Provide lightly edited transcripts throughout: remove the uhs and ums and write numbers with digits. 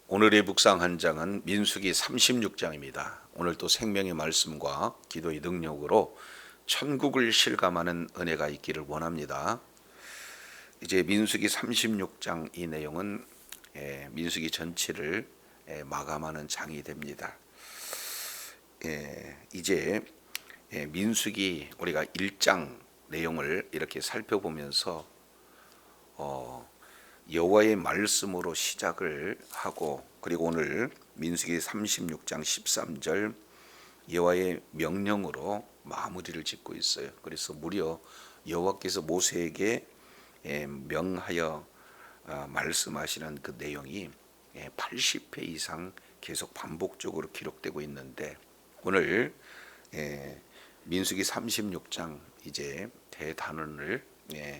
오늘의 묵상 한 장은 민수기 36장입니다. 오늘 또 생명의 말씀과 기도의 능력으로 천국을 실감하는 은혜가 있기를 원합니다. 이제 민수기 36장 이 내용은 민수기 전체를 마감하는 장이 됩니다. 이제 민수기 우리가 1장 내용을 이렇게 살펴보면서 여호와의 말씀으로 시작을 하고, 그리고 오늘 민수기 36장 13절 여호와의 명령으로 마무리를 짓고 있어요. 그래서 무려 여호와께서 모세에게 명하여 말씀하시는 그 내용이 80회 이상 계속 반복적으로 기록되고 있는데, 오늘 민수기 36장 이제 대단원을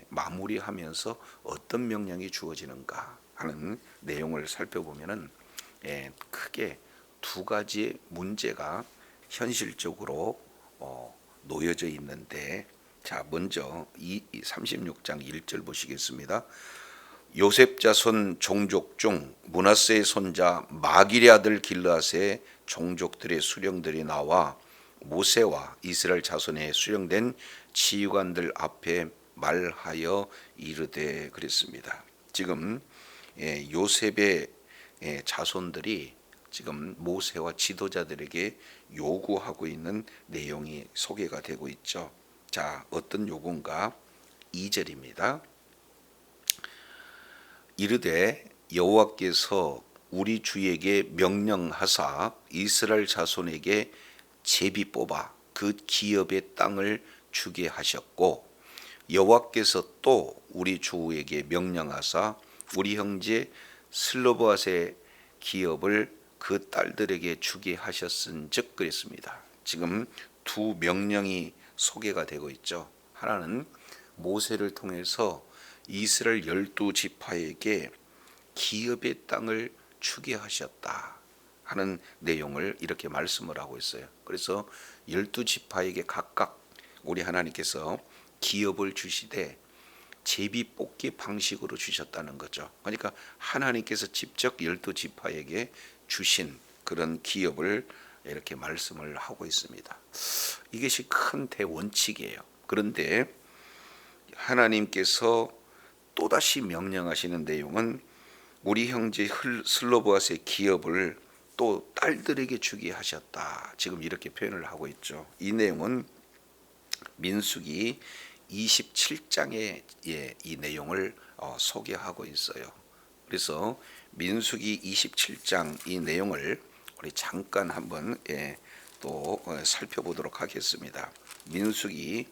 마무리하면서 어떤 명령이 주어지는가 하는 내용을 살펴보면은 크게 두 가지 문제가 현실적으로 놓여져 있는데, 자 먼저 이 36장 1절 보시겠습니다. 요셉 자손 종족 중 므낫세의 손자 마길의 아들 길르앗의 종족들의 수령들이 나와 모세와 이스라엘 자손에 수령된 지휘관들 앞에 말하여 이르되, 그랬습니다. 지금 요셉의 자손들이 지금 모세와 지도자들에게 요구하고 있는 내용이 소개가 되고 있죠. 자, 어떤 요구인가? 2절입니다. 이르되 여호와께서 우리 주에게 명령하사 이스라엘 자손에게 제비 뽑아 그 기업의 땅을 주게 하셨고, 여호와께서 또 우리 주에게 명령하사 우리 형제 슬로보앗의 기업을 그 딸들에게 주게 하셨은즉, 그랬습니다. 지금 두 명령이 소개가 되고 있죠. 하나는 모세를 통해서 이스라엘 12지파에게 기업의 땅을 주게 하셨다 하는 내용을 이렇게 말씀을 하고 있어요. 그래서 12지파에게 각각 우리 하나님께서 기업을 주시되 제비 뽑기 방식으로 주셨다는 거죠. 그러니까 하나님께서 직접 12지파에게 주신 그런 기업을 이렇게 말씀을 하고 있습니다. 이것이 큰 대원칙이에요. 그런데 하나님께서 또다시 명령하시는 내용은 우리 형제 슬로보앗의 기업을 또 딸들에게 주게 하셨다. 지금 이렇게 표현을 하고 있죠. 이 내용은 민수기 27장에 이 내용을 소개하고 있어요. 그래서 민수기 27장 이 내용을 우리 잠깐 한번 또 살펴보도록 하겠습니다. 민수기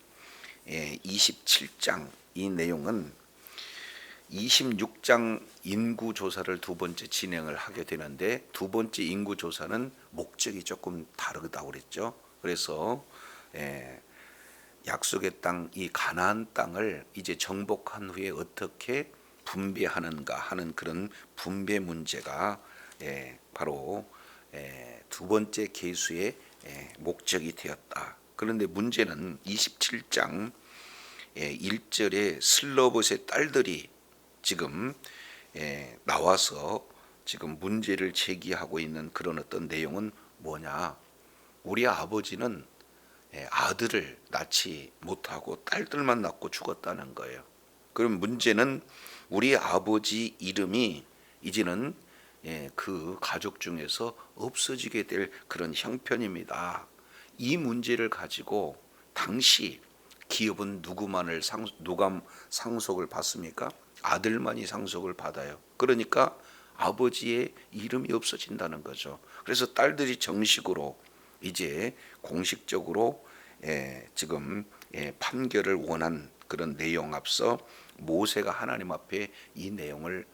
27장 이 내용은 26장 인구조사를 두 번째 진행을 하게 되는데, 두 번째 인구조사는 목적이 조금 다르다고 그랬죠. 그래서 약속의 땅, 이 가나안 땅을 이제 정복한 후에 어떻게 분배하는가 하는 그런 분배 문제가 바로 두 번째 계수의 목적이 되었다. 그런데 문제는 27장 1절에 슬로봇의 딸들이 지금 나와서 지금 문제를 제기하고 있는 그런 어떤 내용은 뭐냐? 우리 아버지는 아들을 낳지 못하고 딸들만 낳고 죽었다는 거예요. 그럼 문제는 우리 아버지 이름이 이제는 그 가족 중에서 없어지게 될 그런 형편입니다. 이 문제를 가지고 당시 기업은 누가 상속을 받습니까? 아들만이 상속을 받아요. 그러니까 아버지의 이름이 없어진다는 거죠. 그래서 딸들이 정식으로 이제 공식적으로 지금 판결을 원한 그런 내용 앞서 모세가 하나님 앞에 이 내용을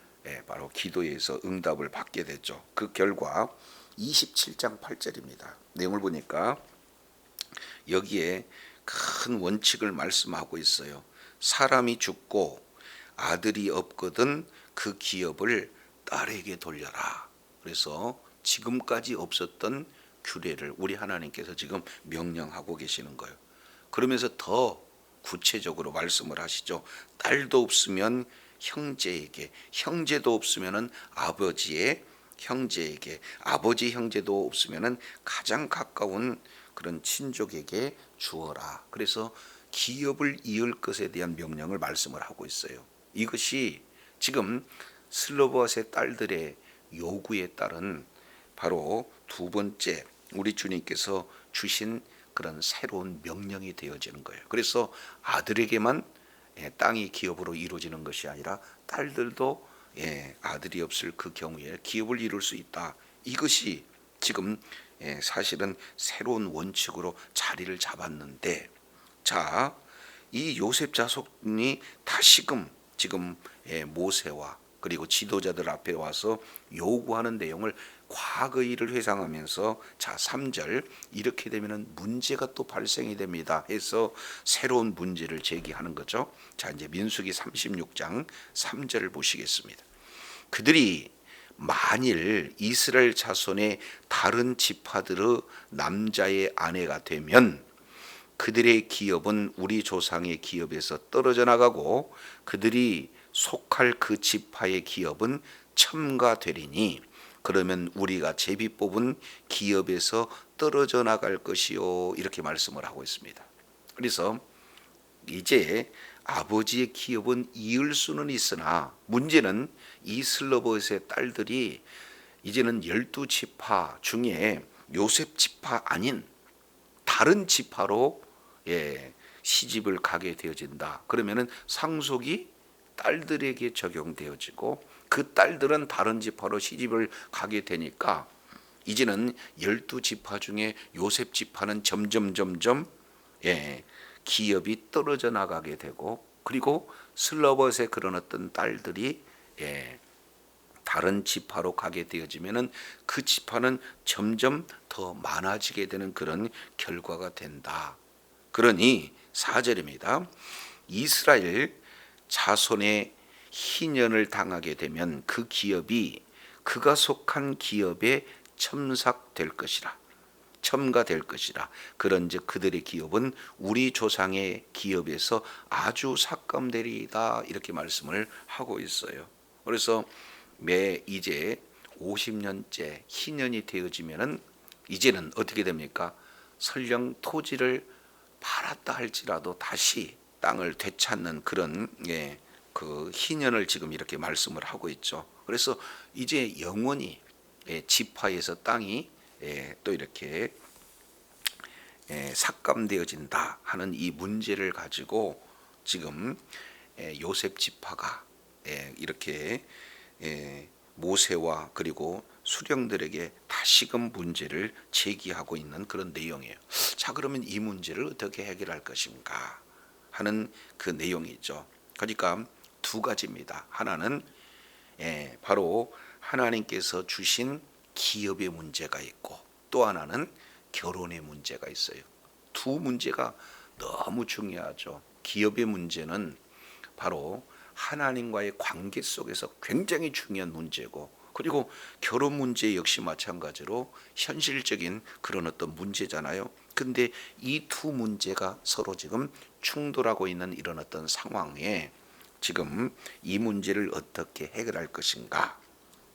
바로 기도에서 응답을 받게 됐죠. 그 결과 27장 8절입니다. 내용을 보니까 여기에 큰 원칙을 말씀하고 있어요. 사람이 죽고 아들이 없거든 그 기업을 딸에게 돌려라. 그래서 지금까지 없었던 규례를 우리 하나님께서 지금 명령하고 계시는 거예요. 그러면서 더 구체적으로 말씀을 하시죠. 딸도 없으면 형제에게, 형제도 없으면 아버지의 형제에게, 아버지 형제도 없으면은 가장 가까운 그런 친족에게 주어라. 그래서 기업을 이을 것에 대한 명령을 말씀을 하고 있어요. 이것이 지금 슬로바스의 딸들의 요구에 따른 바로 두 번째 우리 주님께서 주신 그런 새로운 명령이 되어지는 거예요. 그래서 아들에게만 땅이 기업으로 이루어지는 것이 아니라 딸들도 아들이 없을 그 경우에 기업을 이룰 수 있다. 이것이 지금 사실은 새로운 원칙으로 자리를 잡았는데, 자, 이 요셉 자손이 다시금 지금 모세와 그리고 지도자들 앞에 와서 요구하는 내용을 과거 일을 회상하면서, 자 3절, 이렇게 되면은 문제가 또 발생이 됩니다 해서 새로운 문제를 제기하는 거죠. 자, 이제 민수기 36장 3절을 보시겠습니다. 그들이 만일 이스라엘 자손의 다른 지파들의 남자의 아내가 되면 그들의 기업은 우리 조상의 기업에서 떨어져 나가고 그들이 속할 그 지파의 기업은 첨가되리니 그러면 우리가 제비 뽑은 기업에서 떨어져 나갈 것이요, 이렇게 말씀을 하고 있습니다. 그래서 이제 아버지의 기업은 이을 수는 있으나 문제는 이 슬로버스의 딸들이 이제는 12지파 중에 요셉 지파 아닌 다른 지파로 시집을 가게 되어진다. 그러면은 상속이 딸들에게 적용되어지고 그 딸들은 다른 지파로 시집을 가게 되니까 이제는 12지파 중에 요셉 지파는 점점 기업이 떨어져 나가게 되고, 그리고 슬로버스의 그런 어떤 딸들이 다른 지파로 가게 되어지면은 그 지파는 점점 더 많아지게 되는 그런 결과가 된다. 그러니 4절입니다. 이스라엘 자손의 희년을 당하게 되면 그 기업이 그가 속한 기업에 첨삭될 것이라, 첨가될 것이라. 그런즉 그들의 기업은 우리 조상의 기업에서 아주 삭감되리이다. 이렇게 말씀을 하고 있어요. 그래서 매 이제 50년째 희년이 되어지면은 이제는 어떻게 됩니까? 설령 토지를 팔았다 할지라도 다시 땅을 되찾는 그런 그 희년을 지금 이렇게 말씀을 하고 있죠. 그래서 이제 영원히 지파에서 땅이 또 이렇게 삭감되어진다 하는 이 문제를 가지고 지금 요셉 지파가 이렇게 모세와 그리고 수령들에게 다시금 문제를 제기하고 있는 그런 내용이에요. 자, 그러면 이 문제를 어떻게 해결할 것인가 하는 그 내용이죠. 그러니까 두 가지입니다. 하나는 바로 하나님께서 주신 기업의 문제가 있고, 또 하나는 결혼의 문제가 있어요. 두 문제가 너무 중요하죠. 기업의 문제는 바로 하나님과의 관계 속에서 굉장히 중요한 문제고, 그리고 결혼 문제 역시 마찬가지로 현실적인 그런 어떤 문제잖아요. 근데 이 두 문제가 서로 지금 충돌하고 있는 이런 어떤 상황에 지금 이 문제를 어떻게 해결할 것인가.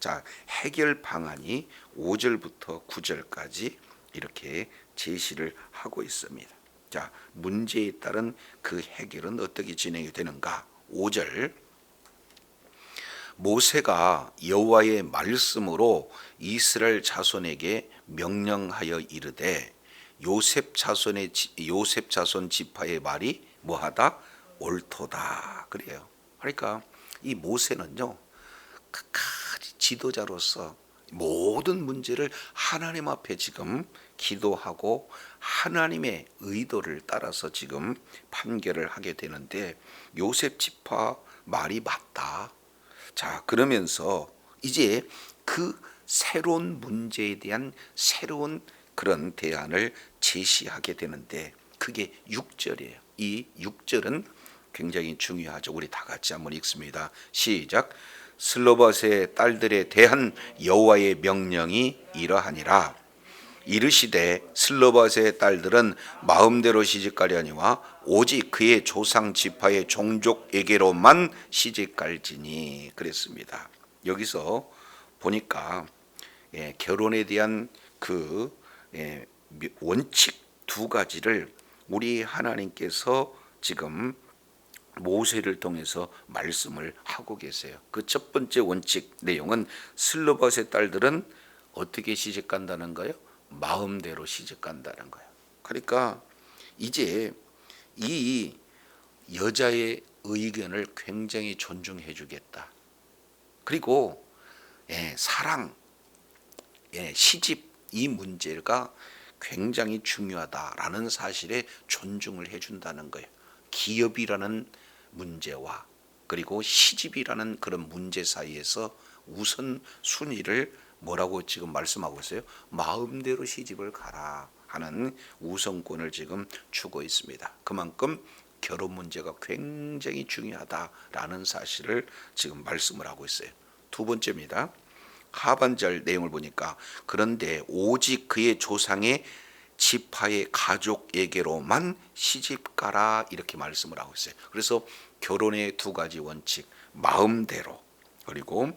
자, 해결 방안이 5절부터 9절까지 이렇게 제시를 하고 있습니다. 자, 문제에 따른 그 해결은 어떻게 진행이 되는가. 5절, 모세가 여호와의 말씀으로 이스라엘 자손에게 명령하여 이르되 요셉 자손 지파의 말이 뭐하다? 옳도다. 그래요. 그러니까 이 모세는요, 끝까지 지도자로서 모든 문제를 하나님 앞에 지금 기도하고 하나님의 의도를 따라서 지금 판결을 하게 되는데, 요셉 지파 말이 맞다. 자, 그러면서 이제 그 새로운 문제에 대한 새로운 그런 대안을 제시하게 되는데, 그게 6절이에요. 이 6절은 굉장히 중요하죠. 우리 다 같이 한번 읽습니다. 시작. 슬로바스의 딸들에 대한 여호와의 명령이 이러하니라. 이르시되 슬로바스의 딸들은 마음대로 시집가려니와 오직 그의 조상 지파의 종족에게로만 시집갈지니. 그랬습니다. 여기서 보니까 결혼에 대한 원칙 두 가지를 우리 하나님께서 지금 모세를 통해서 말씀을 하고 계세요. 그 첫 번째 원칙 내용은 슬로밧의 딸들은 어떻게 시집 간다는 거예요? 마음대로 시집 간다는 거예요. 그러니까 이제 이 여자의 의견을 굉장히 존중해 주겠다. 그리고 사랑, 시집 이 문제가 굉장히 중요하다라는 사실에 존중을 해준다는 거예요. 기업이라는 문제와 그리고 시집이라는 그런 문제 사이에서 우선 순위를 뭐라고 지금 말씀하고 있어요? 마음대로 시집을 가라 하는 우선권을 지금 주고 있습니다. 그만큼 결혼 문제가 굉장히 중요하다라는 사실을 지금 말씀을 하고 있어요. 두 번째입니다. 하반절 내용을 보니까 그런데 오직 그의 조상의 지파의 가족에게로만 시집가라 이렇게 말씀을 하고 있어요. 그래서 결혼의 두 가지 원칙, 마음대로 그리고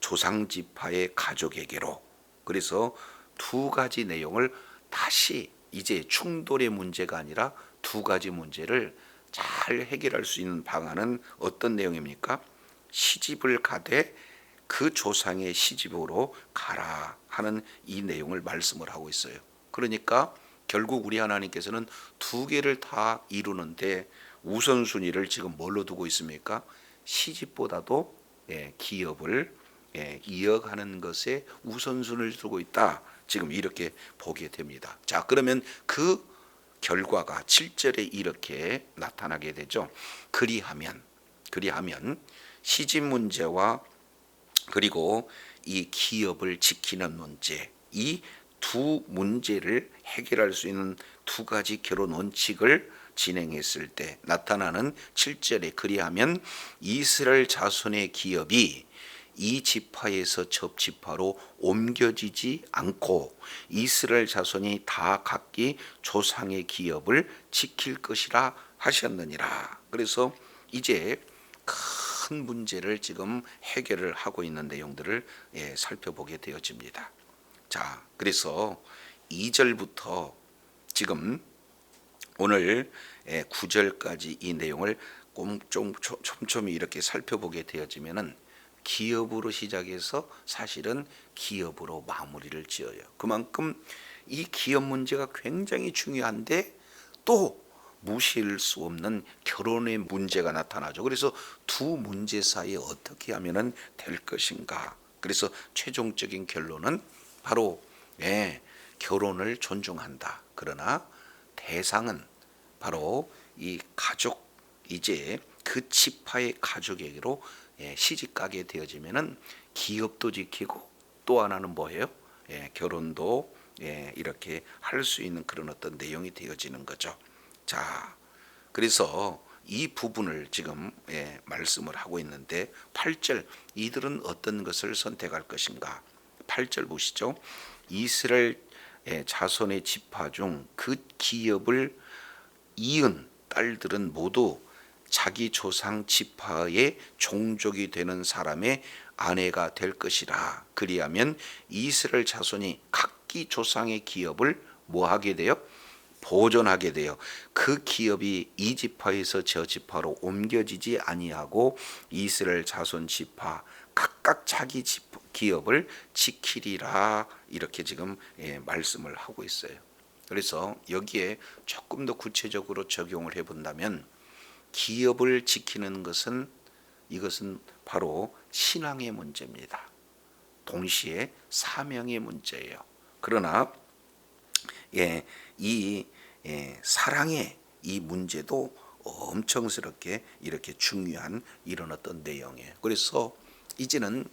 조상 지파의 가족에게로, 그래서 두 가지 내용을 다시 이제 충돌의 문제가 아니라 두 가지 문제를 잘 해결할 수 있는 방안은 어떤 내용입니까? 시집을 가되 그 조상의 시집으로 가라 하는 이 내용을 말씀을 하고 있어요. 그러니까 결국 우리 하나님께서는 두 개를 다 이루는데 우선순위를 지금 뭘로 두고 있습니까? 시집보다도 기업을 이어가는 것에 우선순위를 두고 있다. 지금 이렇게 보게 됩니다. 자, 그러면 그 결과가 7절에 이렇게 나타나게 되죠. 그리하면 시집 문제와 그리고 이 기업을 지키는 문제, 이 두 문제를 해결할 수 있는 두 가지 결혼 원칙을 진행했을 때 나타나는 7절에 그리하면 이스라엘 자손의 기업이 이 지파에서 저 지파로 옮겨지지 않고 이스라엘 자손이 다 각기 조상의 기업을 지킬 것이라 하셨느니라. 그래서 이제 큰 문제를 지금 해결을 하고 있는 내용들을 살펴보게 되어집니다. 자, 그래서 2절부터 지금 오늘 9절까지 이 내용을 좀 촘촘히 이렇게 살펴보게 되어지면은 기업으로 시작해서 사실은 기업으로 마무리를 지어요. 그만큼 이 기업 문제가 굉장히 중요한데 또 무시할 수 없는 결혼의 문제가 나타나죠. 그래서 두 문제 사이에 어떻게 하면 될 것인가. 그래서 최종적인 결론은 바로 결혼을 존중한다. 그러나 대상은 바로 이 가족, 이제 그 지파의 가족에게로 시집 가게 되어지면은 기업도 지키고 또 하나는 뭐예요? 결혼도 이렇게 할 수 있는 그런 어떤 내용이 되어지는 거죠. 자, 그래서 이 부분을 지금 말씀을 하고 있는데 8절 이들은 어떤 것을 선택할 것인가? 8절 보시죠. 이스라엘 자손의 지파 중 그 기업을 이은 딸들은 모두 자기 조상 지파의 종족이 되는 사람의 아내가 될 것이라. 그리하면 이스라엘 자손이 각기 조상의 기업을 뭐 하게 돼요? 보존하게 돼요. 그 기업이 이 지파에서 저 지파로 옮겨지지 아니하고 이스라엘 자손 지파 각각 자기 기업을 지키리라. 이렇게 지금 말씀을 하고 있어요. 그래서 여기에 조금 더 구체적으로 적용을 해본다면 기업을 지키는 것은 이것은 바로 신앙의 문제입니다. 동시에 사명의 문제예요. 그러나 이 사랑의 이 문제도 엄청스럽게 이렇게 중요한 이런 어떤 내용이에요. 그래서 이제는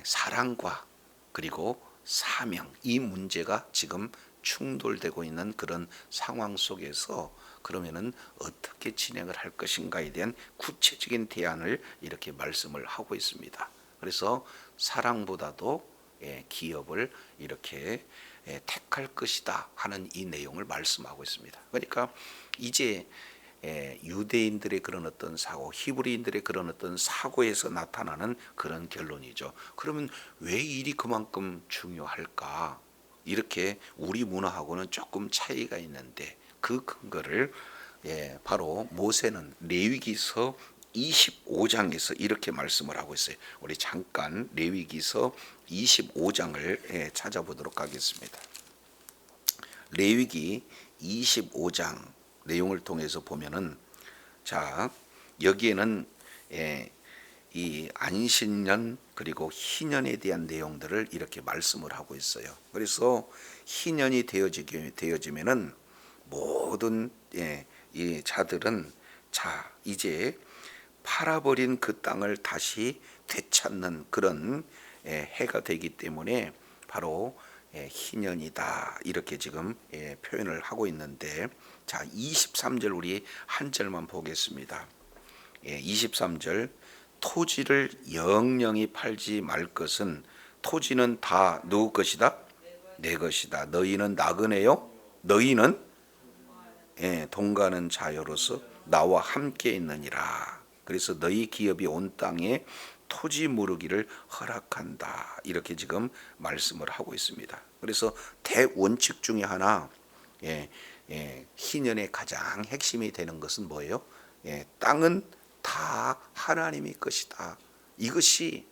사랑과 그리고 사명 이 문제가 지금 충돌되고 있는 그런 상황 속에서 그러면은 어떻게 진행을 할 것인가에 대한 구체적인 대안을 이렇게 말씀을 하고 있습니다. 그래서 사랑보다도 기업을 이렇게 택할 것이다 하는 이 내용을 말씀하고 있습니다. 그러니까 이제 유대인들의 그런 어떤 사고, 히브리인들의 그런 어떤 사고에서 나타나는 그런 결론이죠. 그러면 왜 일이 그만큼 중요할까? 이렇게 우리 문화하고는 조금 차이가 있는데 그 근거를 바로 모세는 레위기서 25장에서 이렇게 말씀을 하고 있어요. 우리 잠깐 레위기서 25장을 찾아보도록 하겠습니다. 레위기 25장 내용을 통해서 보면은 자 여기에는 이 안식년 그리고 희년에 대한 내용들을 이렇게 말씀을 하고 있어요. 그래서 희년이 되어지면은 모든 이 자들은 자 이제 팔아버린 그 땅을 다시 되찾는 그런 해가 되기 때문에 바로 희년이다 이렇게 지금 표현을 하고 있는데 자 23절 우리 한 절만 보겠습니다. 23절 토지를 영영이 팔지 말 것은 토지는 다 누구 것이다? 내 것이다. 너희는 나그네요. 너희는 동가는 자여로서 나와 함께 있느니라. 그래서 너희 기업이 온 땅에 토지 무르기를 허락한다. 이렇게 지금 말씀을 하고 있습니다. 그래서 대원칙 중에 하나 희년의 가장 핵심이 되는 것은 뭐예요? 땅은 다 하나님의 것이다. 이것이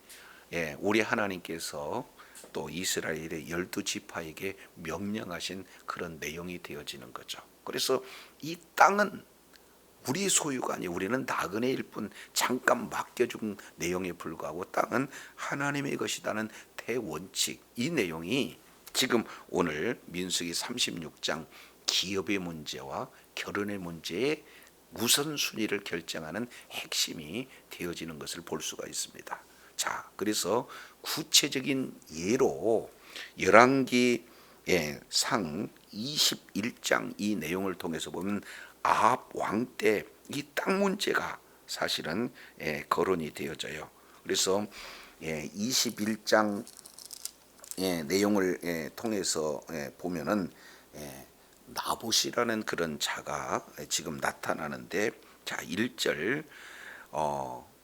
우리 하나님께서 또 이스라엘의 12지파에게 명령하신 그런 내용이 되어지는 거죠. 그래서 이 땅은 우리 소유가 아니고 우리는 나그네일 뿐 잠깐 맡겨준 내용에 불과하고 땅은 하나님의 것이라는 대원칙 이 내용이 지금 오늘 민수기 36장 기업의 문제와 결혼의 문제의 우선순위를 결정하는 핵심이 되어지는 것을 볼 수가 있습니다. 자, 그래서 구체적인 예로 열왕기 상 21장 이 내용을 통해서 보면 아합 왕 때 이 땅 문제가 사실은 거론이 되어져요. 그래서 21장 내용을 통해서 보면은 나봇이라는 그런 자가 지금 나타나는데 자 1절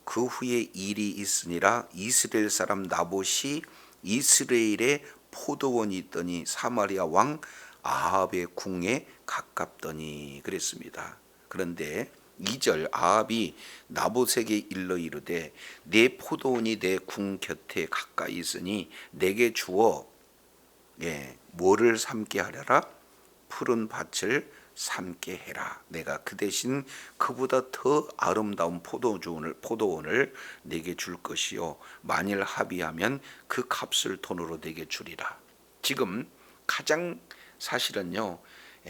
그 후에 일이 있으니라 이스라엘 사람 나봇이 이스라엘에 포도원이 있더니 사마리아 왕 아합의 궁에 가깝더니 그랬습니다. 그런데 2절 아합이 나봇에게 일러 이르되 내 포도원이 내 궁 곁에 가까이 있으니 내게 주어 뭐를 삼게 하려라? 푸른 밭을 삼게 해라. 내가 그 대신 그보다 더 아름다운 포도원을 내게 줄 것이요 만일 합의하면 그 값을 돈으로 내게 주리라. 지금 가장 사실은요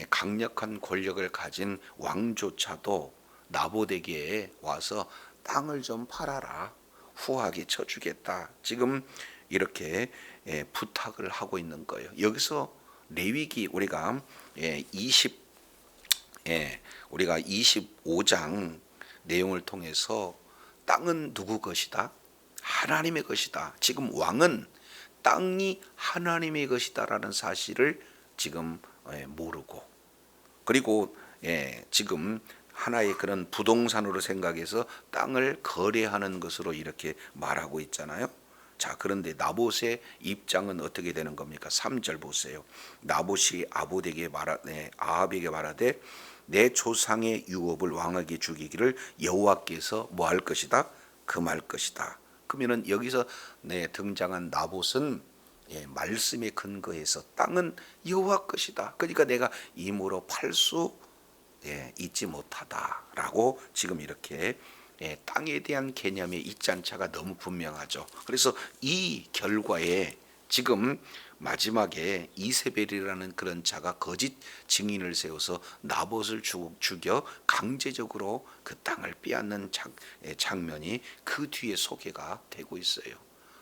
강력한 권력을 가진 왕조차도 나봇에게 와서 땅을 좀 팔아라. 후하게 쳐주겠다. 지금 이렇게 부탁을 하고 있는 거예요. 여기서 레위기 우리가 25장 내용을 통해서 땅은 누구 것이다? 하나님의 것이다. 지금 왕은 땅이 하나님의 것이다라는 사실을 지금 모르고 그리고 지금 하나의 그런 부동산으로 생각해서 땅을 거래하는 것으로 이렇게 말하고 있잖아요. 자, 그런데 나봇의 입장은 어떻게 되는 겁니까? 3절 보세요. 나봇이 아합에게 말하되 내 조상의 유업을 왕에게 주기를 여호와께서 뭐 할 것이다? 금할 것이다. 그러면은 여기서 등장한 나봇은 말씀에 근거해서 땅은 여호와 것이다. 그러니까 내가 임으로 팔 수 있지 못하다라고 지금 이렇게 땅에 대한 개념의 이짠차가 너무 분명하죠. 그래서 이 결과에 지금 마지막에 이세벨이라는 그런 자가 거짓 증인을 세워서 나봇을 죽여 강제적으로 그 땅을 빼앗는 장면이 그 뒤에 소개가 되고 있어요.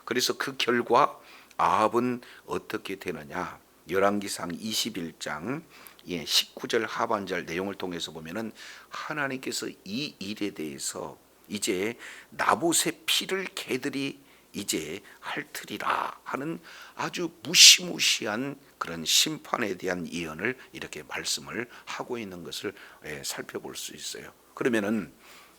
그래서 그 결과 아합은 어떻게 되느냐? 열왕기상 21장 19절 하반절 내용을 통해서 보면은 하나님께서 이 일에 대해서 이제 나봇의 피를 개들이 이제 핥으리라 하는 아주 무시무시한 그런 심판에 대한 예언을 이렇게 말씀을 하고 있는 것을 살펴볼 수 있어요. 그러면은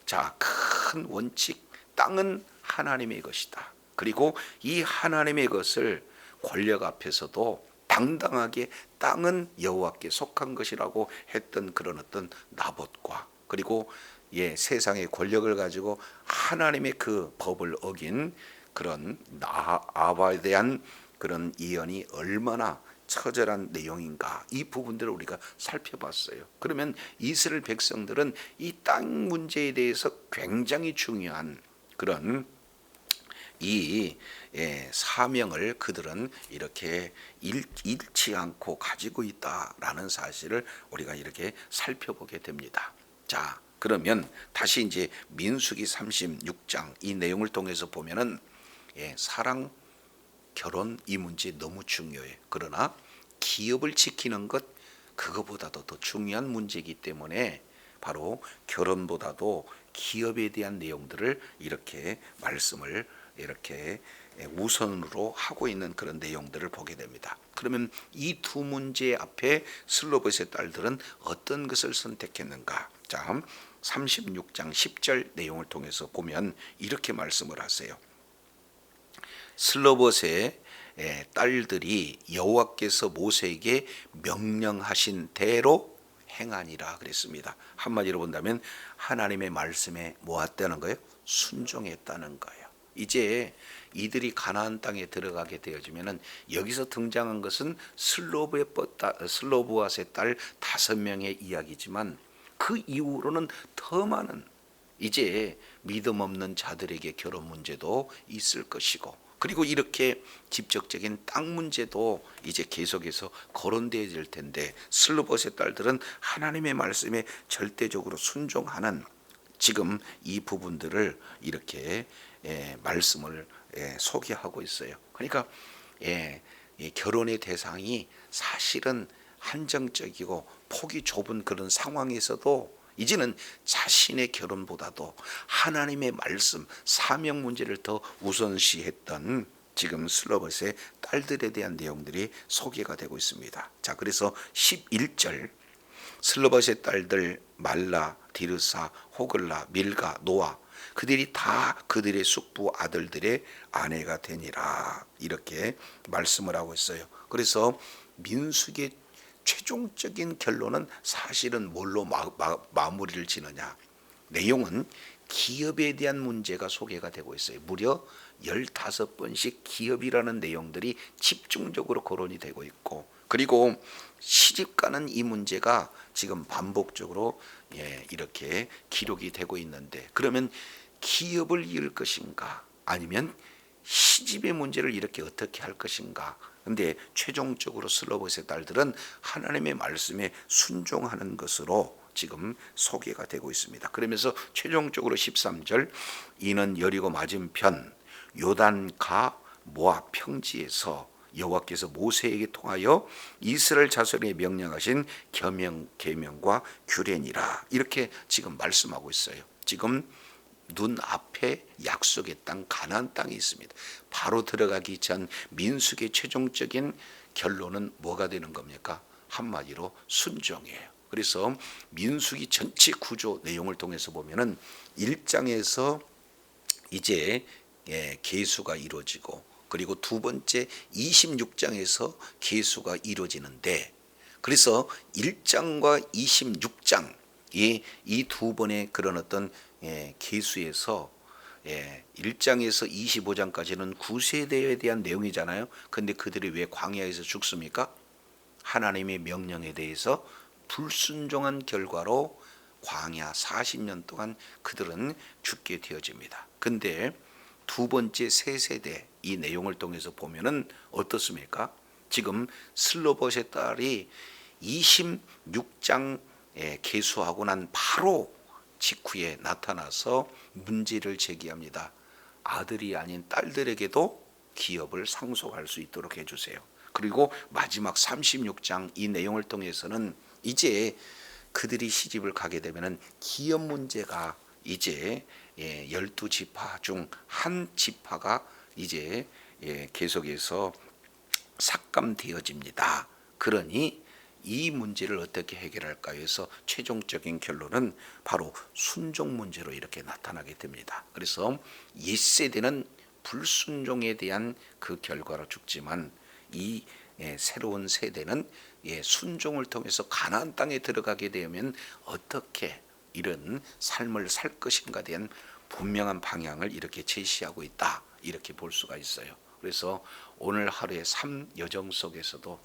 자, 큰 원칙, 땅은 하나님의 것이다. 그리고 이 하나님의 것을 권력 앞에서도 당당하게 땅은 여호와께 속한 것이라고 했던 그런 어떤 나봇과, 그리고 세상의 권력을 가지고 하나님의 그 법을 어긴 그런 아합에 대한 그런 예언이 얼마나 처절한 내용인가, 이 부분들을 우리가 살펴봤어요. 그러면 이스라엘 백성들은 이 땅 문제에 대해서 굉장히 중요한 그런 이 사명을 그들은 이렇게 잃지 않고 가지고 있다라는 사실을 우리가 이렇게 살펴보게 됩니다. 자, 그러면 다시 이제 민수기 36장 이 내용을 통해서 보면은 사랑, 결혼 이 문제 너무 중요해. 그러나 기업을 지키는 것, 그거보다도 더 중요한 문제이기 때문에 바로 결혼보다도 기업에 대한 내용들을 이렇게 말씀을 이렇게 우선으로 하고 있는 그런 내용들을 보게 됩니다. 그러면 이 두 문제 앞에 슬로봇의 딸들은 어떤 것을 선택했는가? 자, 36장 10절 내용을 통해서 보면 이렇게 말씀을 하세요. 슬로봇의 딸들이 여호와께서 모세에게 명령하신 대로 행하니라 그랬습니다. 한마디로 본다면 하나님의 말씀에 뭐했다는 거예요? 순종했다는 거예요. 이제 이들이 가나안 땅에 들어가게 되어지면은 여기서 등장한 것은 슬로보앗의 딸 5명의 이야기지만 그 이후로는 더 많은 이제 믿음 없는 자들에게 결혼 문제도 있을 것이고, 그리고 이렇게 직접적인 땅 문제도 이제 계속해서 거론되어질 텐데, 슬로봇의 딸들은 하나님의 말씀에 절대적으로 순종하는 지금 이 부분들을 이렇게 말씀을 소개하고 있어요. 그러니까 결혼의 대상이 사실은 한정적이고 폭이 좁은 그런 상황에서도 이제는 자신의 결혼보다도 하나님의 말씀, 사명 문제를 더 우선시했던 지금 슬로봇의 딸들에 대한 내용들이 소개가 되고 있습니다. 자, 그래서 11절 슬로봇의 딸들 말라, 디르사, 호글라, 밀가, 노아 그들이 다 그들의 숙부 아들들의 아내가 되니라 이렇게 말씀을 하고 있어요. 그래서 민수기의 최종적인 결론은 사실은 뭘로 마무리를 지느냐, 내용은 기업에 대한 문제가 소개가 되고 있어요. 무려 15번씩 기업이라는 내용들이 집중적으로 거론이 되고 있고, 그리고 시집가는 이 문제가 지금 반복적으로 이렇게 기록이 되고 있는데, 그러면 기업을 이을 것인가 아니면 시집의 문제를 이렇게 어떻게 할 것인가. 근데 최종적으로 슬로봇의 딸들은 하나님의 말씀에 순종하는 것으로 지금 소개가 되고 있습니다. 그러면서 최종적으로 13절 이는 여리고 맞은편 요단가 모압 평지에서 여호와께서 모세에게 통하여 이스라엘 자손에게 명령하신 계명과 규례니라 이렇게 지금 말씀하고 있어요. 지금 눈앞에 약속의 땅 가나안 땅이 있습니다. 바로 들어가기 전 민수기의 최종적인 결론은 뭐가 되는 겁니까? 한마디로 순종이에요. 그래서 민수기 전체 구조 내용을 통해서 보면은 1장에서 이제 계수가 이루어지고, 그리고 두 번째 26장에서 계수가 이루어지는데, 그래서 1장과 26장 이 두 번의 그런 어떤 계수에서 1장에서 25장까지는 구세대에 대한 내용이잖아요. 근데 그들이 왜 광야에서 죽습니까? 하나님의 명령에 대해서 불순종한 결과로 광야 40년 동안 그들은 죽게 되어집니다. 근데 두 번째 세 세대 이 내용을 통해서 보면은 어떻습니까? 지금 슬로봇의 딸이 26장 계수하고 난 바로 직후에 나타나서 문제를 제기합니다. 아들이 아닌 딸들에게도 기업을 상속할 수 있도록 해주세요. 그리고 마지막 36장 이 내용을 통해서는 이제 그들이 시집을 가게 되면은 기업 문제가 이제 12지파 중 한 지파가 이제 계속해서 삭감되어집니다. 그러니 이 문제를 어떻게 해결할까 해서 최종적인 결론은 바로 순종 문제로 이렇게 나타나게 됩니다. 그래서 옛세대는 불순종에 대한 그 결과로 죽지만 이 새로운 세대는 순종을 통해서 가나안 땅에 들어가게 되면 어떻게 이런 삶을 살 것인가에 대한 분명한 방향을 이렇게 제시하고 있다, 이렇게 볼 수가 있어요. 그래서 오늘 하루의 삶 여정 속에서도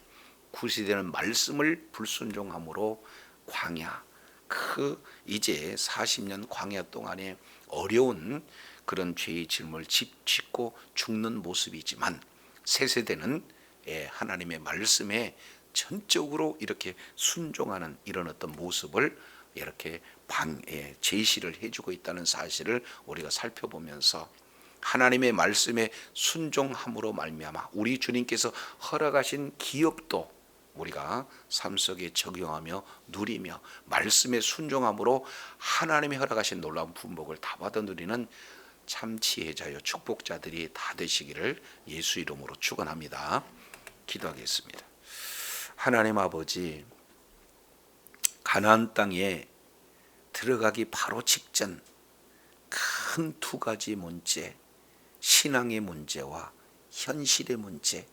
구시대는 말씀을 불순종함으로 광야, 그 이제 40년 광야 동안에 어려운 그런 죄의 질문을 짓고 죽는 모습이지만 새 세대는 하나님의 말씀에 전적으로 이렇게 순종하는 이런 어떤 모습을 이렇게 제시를 해주고 있다는 사실을 우리가 살펴보면서 하나님의 말씀에 순종함으로 말미암아 우리 주님께서 허락하신 기업도 우리가 삶 속에 적용하며 누리며 말씀에 순종함으로 하나님이 허락하신 놀라운 분복을 다 받아 누리는 참 지혜자요 축복자들이 다 되시기를 예수 이름으로 축원합니다. 기도하겠습니다. 하나님 아버지, 가나안 땅에 들어가기 바로 직전 큰 두 가지 문제, 신앙의 문제와 현실의 문제,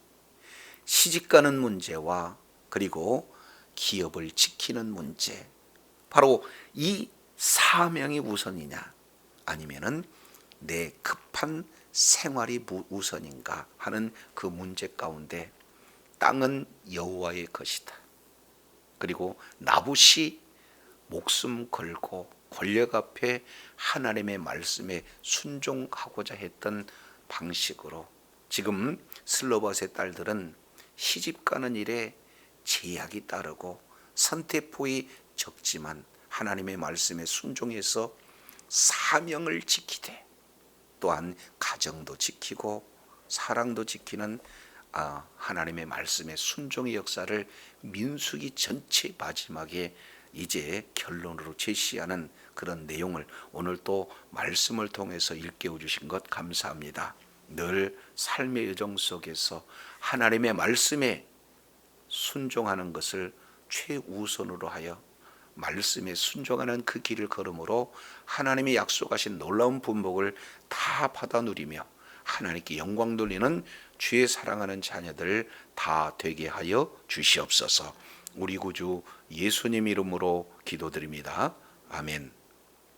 시집가는 문제와 그리고 기업을 지키는 문제, 바로 이 사명이 우선이냐 아니면은 내 급한 생활이 우선인가 하는 그 문제 가운데 땅은 여호와의 것이다. 그리고 나봇이 목숨 걸고 권력 앞에 하나님의 말씀에 순종하고자 했던 방식으로 지금 슬로밧의 딸들은 시집가는 일에 제약이 따르고 선택폭이 적지만 하나님의 말씀에 순종해서 사명을 지키되 또한 가정도 지키고 사랑도 지키는 하나님의 말씀의 순종의 역사를 민수기 전체 마지막에 이제 결론으로 제시하는 그런 내용을 오늘 또 말씀을 통해서 일깨워 주신 것 감사합니다. 늘 삶의 여정 속에서 하나님의 말씀에 순종하는 것을 최우선으로 하여 말씀에 순종하는 그 길을 걸음으로 하나님이 약속하신 놀라운 분복을 다 받아 누리며 하나님께 영광 돌리는 주의 사랑하는 자녀들 다 되게 하여 주시옵소서. 우리 구주 예수님 이름으로 기도드립니다. 아멘.